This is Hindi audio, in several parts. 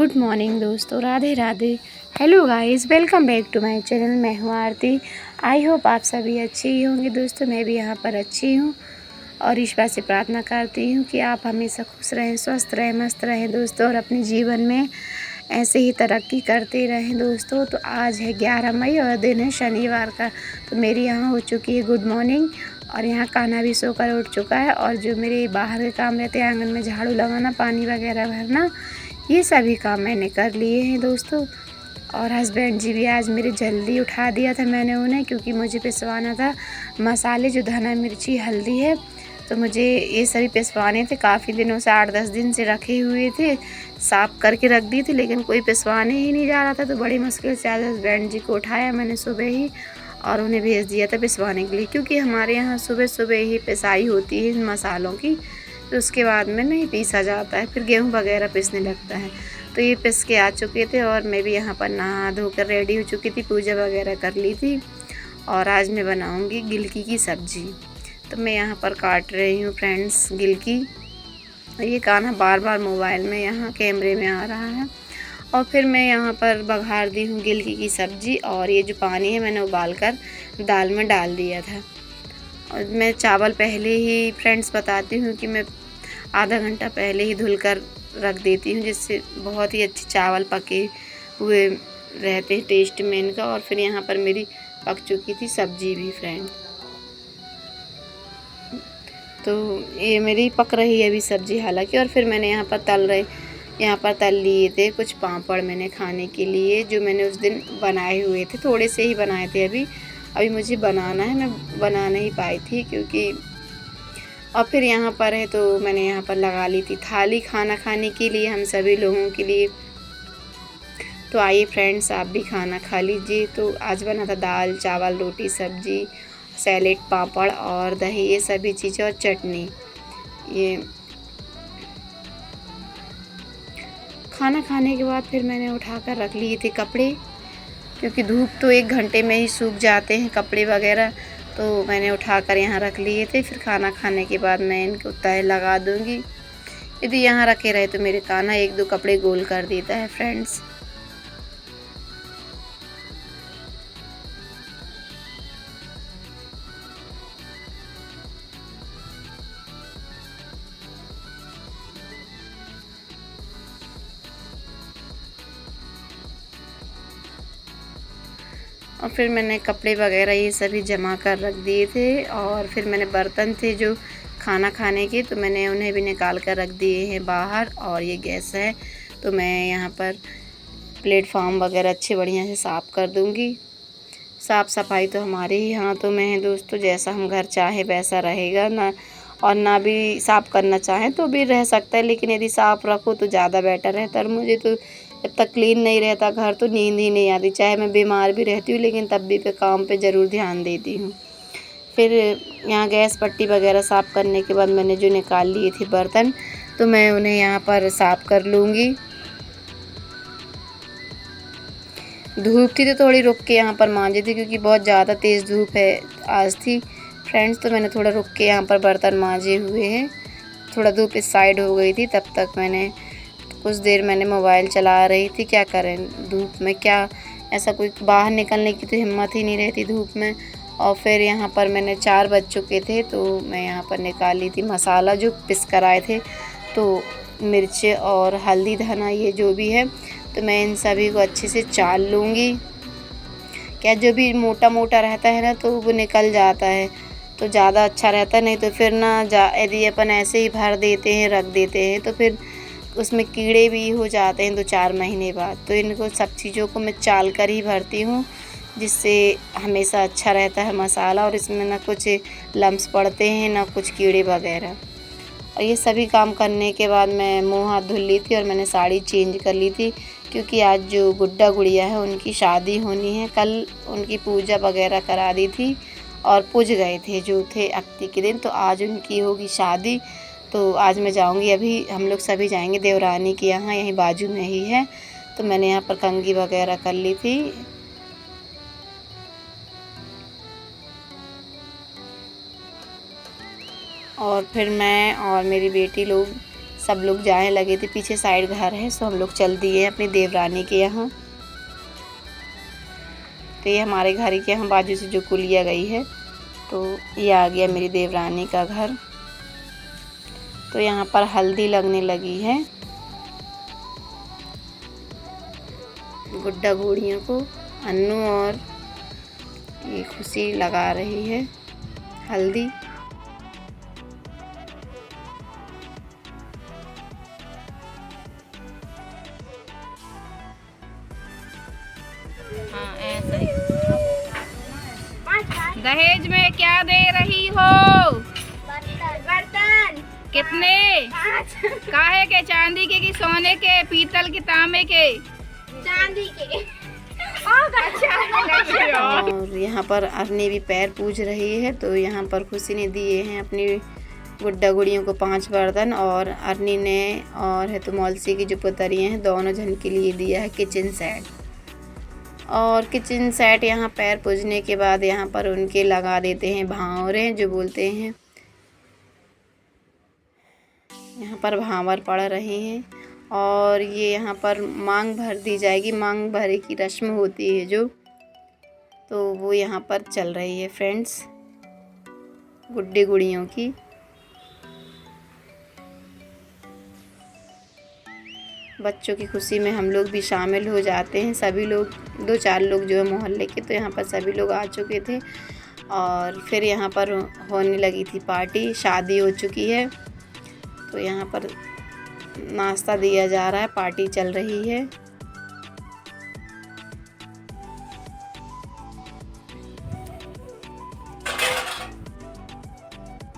गुड मॉर्निंग दोस्तों, Radhe Radhe. Hello guys, welcome back to my channel. मैं हूँ आरती। आई होप आप सभी अच्छे ही होंगे दोस्तों। मैं भी यहाँ पर अच्छी हूँ और ईश्वर से प्रार्थना करती हूँ कि आप हमेशा खुश रहें, स्वस्थ रहें, मस्त रहें दोस्तों, और अपने जीवन में ऐसे ही तरक्की करते रहें दोस्तों। तो आज है 11 मई और दिन है शनिवार का। तो मेरी यहाँ हो चुकी है गुड मॉर्निंग और यहाँ कान्हा भी सोकर उठ चुका है। और जो मेरे बाहर के काम रहते हैं, आंगन में झाड़ू लगाना, पानी वगैरह भरना, ये सभी काम मैंने कर लिए हैं दोस्तों। और हस्बैंड जी भी आज मेरे जल्दी उठा दिया था मैंने उन्हें, क्योंकि मुझे पिसवाना था मसाले, जो धना मिर्ची हल्दी है। तो मुझे ये सभी पिसवाने थे, काफ़ी दिनों से 8-10 दिन से रखे हुए थे, साफ़ करके रख दी थी, लेकिन कोई पिसवाने ही नहीं जा रहा था। तो बड़ी मुश्किल से आज हस्बैंड जी को उठाया मैंने सुबह ही और उन्हें भेज दिया था पिसवाने के लिए, क्योंकि हमारे यहाँ सुबह सुबह ही पिसाई होती है इन मसालों की। तो उसके बाद में नहीं पीसा जाता है, फिर गेहूँ वगैरह पिसने लगता है। तो ये पिस के आ चुके थे और मैं भी यहाँ पर नहा धोकर रेडी हो चुकी थी, पूजा वगैरह कर ली थी। और आज मैं बनाऊँगी गिलकी की सब्ज़ी। तो मैं यहाँ पर काट रही हूँ फ्रेंड्स गिलकी। ये गाना बार बार मोबाइल में यहाँ कैमरे में आ रहा है। और फिर मैं यहाँ पर बघार दी हूँ गिलकी की सब्ज़ी। और ये जो पानी है मैंने उबाल कर दाल में डाल दिया था। और मैं चावल पहले ही फ्रेंड्स बताती हूँ कि मैं आधा घंटा पहले ही धुल कर रख देती हूँ, जिससे बहुत ही अच्छे चावल पके हुए रहते हैं टेस्ट में इनका। और फिर यहाँ पर मेरी पक चुकी थी सब्जी भी फ्रेंड। तो ये मेरी पक रही है अभी सब्जी हालांकि। और फिर मैंने यहाँ पर तल लिए थे कुछ पापड़ मैंने खाने के लिए, जो मैंने उस दिन बनाए हुए थे, थोड़े से ही बनाए थे। अभी मुझे बनाना है, मैं बना नहीं पाई थी क्योंकि। और फिर यहाँ पर है तो मैंने यहाँ पर लगा ली थी थाली खाना खाने के लिए हम सभी लोगों के लिए। तो आइए फ्रेंड्स, आप भी खाना खा लीजिए। तो आज बना था दाल चावल रोटी सब्जी, सैलेड, पापड़ और दही, ये सभी चीज़ें और चटनी। ये खाना खाने के बाद फिर मैंने उठाकर रख लिए थे कपड़े, क्योंकि धूप तो 1 घंटे में ही सूख जाते हैं कपड़े वगैरह। तो मैंने उठाकर यहाँ रख लिए थे। फिर खाना खाने के बाद मैं इनको तय लगा दूँगी। यदि यहाँ रखे रहे तो मेरे कान्हा 1-2 कपड़े गोल कर देता है फ्रेंड्स। और फिर मैंने कपड़े वगैरह ये सभी जमा कर रख दिए थे। और फिर मैंने बर्तन थे जो खाना खाने के, तो मैंने उन्हें भी निकाल कर रख दिए हैं बाहर। और ये गैस है तो मैं यहाँ पर प्लेटफॉर्म वगैरह अच्छे बढ़िया से साफ़ कर दूँगी। साफ़ सफाई तो हमारे ही हाथों में है दोस्तों, जैसा हम घर चाहे वैसा रहेगा ना। और ना भी साफ़ करना चाहें तो भी रह सकता है, लेकिन यदि साफ़ रखो तो ज़्यादा बेटर रहता है। और मुझे तो जब तक क्लीन नहीं रहता घर तो नींद ही नहीं आती, चाहे मैं बीमार भी रहती हूँ, लेकिन तब भी पे काम पे ज़रूर ध्यान देती हूँ। फिर यहाँ गैस पट्टी वगैरह साफ़ करने के बाद मैंने जो निकाल लिए थे बर्तन, तो मैं उन्हें यहाँ पर साफ़ कर लूँगी। धूप थी तो थोड़ी रुक के यहाँ पर मांजी थी, क्योंकि बहुत ज़्यादा तेज़ धूप है आज थी फ्रेंड्स। तो मैंने थोड़ा रुक के यहाँ पर बर्तन मांजे हुए हैं। थोड़ा धूप इस साइड हो गई थी, तब तक मैंने कुछ देर मैंने मोबाइल चला रही थी। क्या करें धूप में, क्या ऐसा कोई बाहर निकलने की तो हिम्मत ही नहीं रहती धूप में। और फिर यहाँ पर मैंने 4 बज चुके थे तो मैं यहाँ पर निकाल ली थी मसाला जो पिस कर आए थे। तो मिर्च और हल्दी धना ये जो भी है, तो मैं इन सभी को अच्छे से चाल लूँगी। क्या जो भी मोटा मोटा रहता है ना तो वो निकल जाता है तो ज़्यादा अच्छा रहता है। नहीं तो फिर ना यदि अपन ऐसे ही भर देते हैं रख देते हैं तो फिर उसमें कीड़े भी हो जाते हैं 2-4 महीने बाद। तो इनको सब चीज़ों को मैं चाल कर ही भरती हूँ, जिससे हमेशा अच्छा रहता है मसाला, और इसमें ना कुछ लम्स पड़ते हैं ना कुछ कीड़े वगैरह। और ये सभी काम करने के बाद मैं मुँह हाथ धुल ली थी और मैंने साड़ी चेंज कर ली थी, क्योंकि आज जो गुड्डा गुड़िया है उनकी शादी होनी है। कल उनकी पूजा वगैरह करा दी थी और पूज गए थे जो थे अक्ति के दिन, तो आज उनकी होगी शादी। तो आज मैं जाऊंगी, अभी हम लोग सभी जाएंगे देवरानी के यहाँ, यहीं बाजू में ही है। तो मैंने यहाँ पर कंघी वगैरह कर ली थी। और फिर मैं और मेरी बेटी लोग सब लोग जाने लगे थे, पीछे साइड घर है, सो हम लोग चल दिए अपनी देवरानी के यहाँ। तो ये हमारे घर के यहाँ बाजू से जो कुलिया गई है, तो ये आ गया मेरी देवरानी का घर। तो यहाँ पर हल्दी लगने लगी है, गुड्डा गुड़ियों को अन्नू और ये खुशी लगा रही है हल्दी। हाँ ऐसा ही। दहेज में क्या दे रही हो? बर्तन। कितने? काहे के? चांदी के कि सोने के, पीतल के, तांबे के? चांदी के। और यहाँ पर अरनी भी पैर पूज रही है। तो यहाँ पर खुशी ने दिए हैं अपनी गुड्डा गुड़ियों को 5 बर्तन, और अरनी ने और है तो मौलसी की जो पुतरियाँ हैं दोनों जन के लिए दिया है किचन सेट। और किचन सेट यहाँ पैर पूजने के बाद यहाँ पर उनके लगा देते हैं भांवरे, जो बोलते हैं यहाँ पर भांवर पड़ रहे हैं। और ये यहाँ पर मांग भर दी जाएगी, मांग भरे की रस्म होती है जो, तो वो यहाँ पर चल रही है फ्रेंड्स गुड्डे गुड़ियों की। बच्चों की खुशी में हम लोग भी शामिल हो जाते हैं, सभी लोग 2-4 लोग जो है मोहल्ले के, तो यहाँ पर सभी लोग आ चुके थे। और फिर यहाँ पर होने लगी थी पार्टी, शादी हो चुकी है, तो यहाँ पर नाश्ता दिया जा रहा है, पार्टी चल रही है।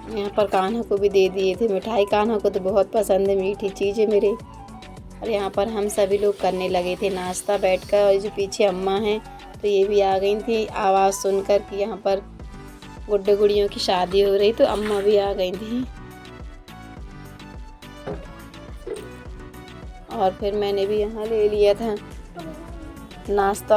यहाँ पर कान्हा को भी दे दिए थे मिठाई, कान्हा को तो बहुत पसंद है मीठी चीज़ें मेरे। और यहाँ पर हम सभी लोग करने लगे थे नाश्ता बैठकर, और जो पीछे अम्मा हैं तो ये भी आ गई थी आवाज़ सुनकर कि यहाँ पर गुड्डे गुड़ियों की शादी हो रही, तो अम्मा भी आ गई थी। और फिर मैंने भी यहाँ ले लिया था नाश्ता।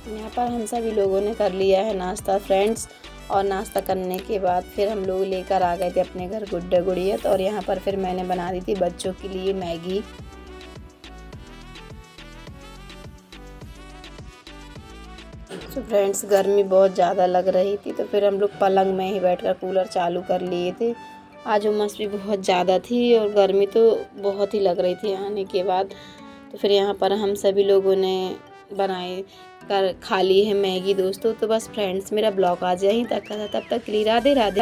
यहाँ पर हम सभी लोगों ने कर लिया है नाश्ता फ्रेंड्स। और नाश्ता करने के बाद फिर हम लोग लेकर आ गए थे अपने घर गुड्डा गुड़ियत। और यहाँ पर फिर मैंने बना दी थी बच्चों के लिए मैगी। तो फ्रेंड्स गर्मी बहुत ज़्यादा लग रही थी, तो फिर हम लोग पलंग में ही बैठकर कूलर चालू कर लिए थे। आज उमस भी बहुत ज़्यादा थी और गर्मी तो बहुत ही लग रही थी आने के बाद। तो फिर यहाँ पर हम सभी लोगों ने बनाए कर खा ली है मैगी दोस्तों। तो बस फ्रेंड्स मेरा ब्लॉग आज यहीं तक का था, तब तक के लिए राधे राधे।